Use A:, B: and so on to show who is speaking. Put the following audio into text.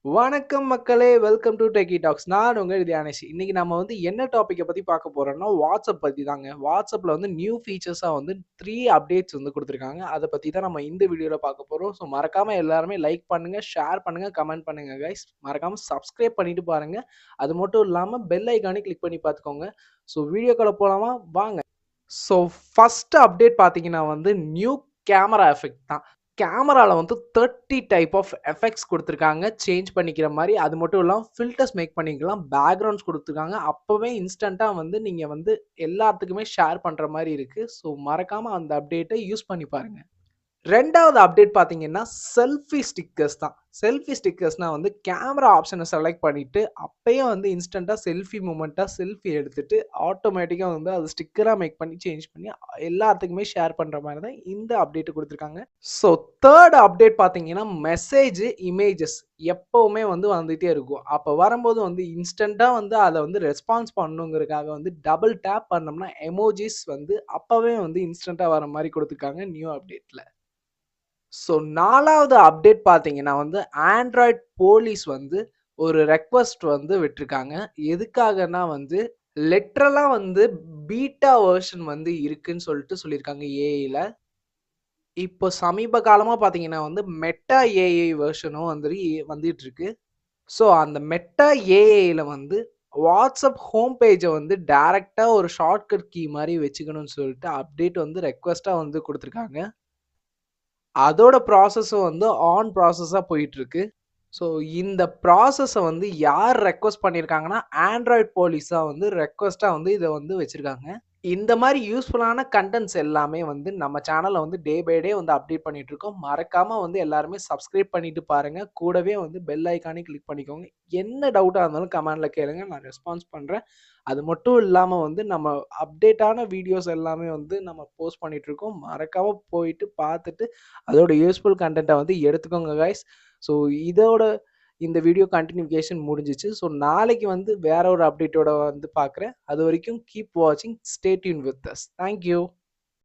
A: வணக்கம் மக்களே! Welcome to Techie Talks. நான் உங்க தியானேஷ். இன்னைக்கு நம்ம வந்து என்ன டாபிக்க பத்தி பார்க்க போறோம்னா, WhatsApp பத்தி தாங்க. WhatsAppல வந்து நியூ ஃபீச்சர்ஸா வந்து 3 அப்டேட்ஸ் வந்து குடுத்துருக்காங்க. அத பத்தி தான் நம்ம இந்த வீடியோல பார்க்க போறோம். ஸோ மறக்காம எல்லாருமே லைக் பண்ணுங்க, ஷேர் பண்ணுங்க, கமெண்ட் பண்ணுங்க கைஸ். மறக்காம சப்ஸ்கிரைப் பண்ணிட்டு பாருங்க. அது மட்டும் இல்லாம பெல் ஐகானையும் கிளிக் பண்ணி பார்த்துக்கோங்க. ஸோ வீடியோக்குள்ள போலாமா? வாங்க. ஸோ ஃபர்ஸ்ட் அப்டேட் பார்த்தீங்கன்னா வந்து நியூ கேமரா எஃபெக்ட் தான். கேமரால வந்து 30 டைப் ஆஃப் எஃபெக்ட்ஸ் குடுத்துருக்காங்க. சேஞ்ச் பண்ணிக்கிற மாரி. அது மட்டும் இல்லாம ஃபில்டர்ஸ் மேக் பண்ணிக்கலாம். பேக்கிரவுண்ட்ஸ் குடுத்துருக்காங்க. அப்பவே இன்ஸ்டன்ட்டா வந்து நீங்க வந்து எல்லாத்துக்குமே ஷேர் பண்ற மாரி இருக்கு. ஸோ மறக்காம அந்த அப்டேட்ட யூஸ் பண்ணி பாருங்க. 2வது அப்டேட் பார்த்தீங்கன்னா, செல்ஃபி ஸ்டிக்கர்ஸ் தான். செல்ஃபி ஸ்டிக்கர்ஸ்னா வந்து கேமரா ஆப்ஷன செலக்ட் பண்ணிட்டு, அப்பயே வந்து இன்ஸ்டன்ட்டா செல்ஃபி மூமெண்ட்டா செல்ஃபி எடுத்துட்டு, ஆட்டோமேட்டிக்கா வந்து அது ஸ்டிக்கரா மேக் பண்ணி, சேஞ்ச் பண்ணி எல்லாத்துக்குமே ஷேர் பண்ற மாரி தான் இந்த அப்டேட் குடுத்துருக்காங்க. ஸோ 3 அப்டேட் பார்த்தீங்கன்னா, மெசேஜ், இமேஜஸ் எப்பவுமே வந்து வந்துட்டே இருக்கும். அப்ப வரும்போது வந்து இன்ஸ்டன்ட்டா வந்து அத வந்து ரெஸ்பான்ஸ் பண்ணணுங்கிறதுக்காக வந்து டபுள் டேப் பண்ணோம்னா, எமோஜிஸ் வந்து அப்பவே வந்து இன்ஸ்டன்ட்டா வர மாரி குடுத்துருக்காங்க நியூ அப்டேட்ல. ஸோ 4வது அப்டேட் பார்த்தீங்கன்னா வந்து, ஆண்ட்ராய்ட் போலீஸ் வந்து ஒரு ரெக்வெஸ்ட் வந்து விட்டுருக்காங்க. எதுக்காகன்னா வந்து, லிட்ரலா வந்து பீட்டா வெர்ஷன் வந்து இருக்குன்னு சொல்லியிருக்காங்க ஏஐல. இப்போ சமீப காலமா பார்த்தீங்கன்னா வந்து, மெட்டா ஏஐ வெர்ஷனும் வந்துட்டுருக்கு. ஸோ அந்த மெட்டா ஏஐல வந்து வாட்ஸ்அப் ஹோம் பேஜ வந்து டைரக்ட்டா ஒரு ஷார்ட்கட் கீ மாரி வச்சுக்கணும்னு சொல்லிட்டு அப்டேட் வந்து ரெக்வெஸ்ட்டா வந்து குடுத்துருக்காங்க. அதோட ப்ராசஸும் வந்து ஆன் ப்ராசஸா போயிட்டுருக்கு. ஸோ இந்த ப்ராசஸ வந்து யார் ரெக்வெஸ்ட் பண்ணியிருக்காங்கன்னா, ஆண்ட்ராய்ட் போலீஸ் தான் வந்து ரெக்வெஸ்ட்டா வந்து இத வந்து வச்சிருக்காங்க. இந்த மாரி யூஸ்ஃபுல்லான கன்டென்ட்ஸ் எல்லாமே வந்து நம்ம சேனல்ல வந்து டே பை டே வந்து அப்டேட் பண்ணிட்டுருக்கோம். மறக்காம வந்து எல்லாருமே சப்ஸ்கிரைப் பண்ணிட்டு பாருங்க. கூடவே வந்து பெல் ஐகானையும் கிளிக் பண்ணிக்கோங்க. என்ன டவுட்டா இருந்தாலும் கமெண்ட்ல கேளுங்க. நான் ரெஸ்பான்ஸ் பண்றேன். அது மட்டும் இல்லாம வந்து நம்ம அப்டேட்டான வீடியோஸ் எல்லாமே வந்து நம்ம போஸ்ட் பண்ணிட்டுருக்கோம். மறக்காம போயிட்டு பார்த்துட்டு, அதோட யூஸ்ஃபுல் கன்டென்ட்ட வந்து எடுத்துக்கோங்க காய்ஸ். ஸோ இதோட இந்த வீடியோ கன்டினியூகேஷன் முடிஞ்சுச்சு. ஸோ நாளைக்கு வந்து வேற ஒரு அப்டேட்டோட வந்து பார்க்குறேன். அதுவரைக்கும் கீப் வாட்சிங். Stay tune with us. Thank you.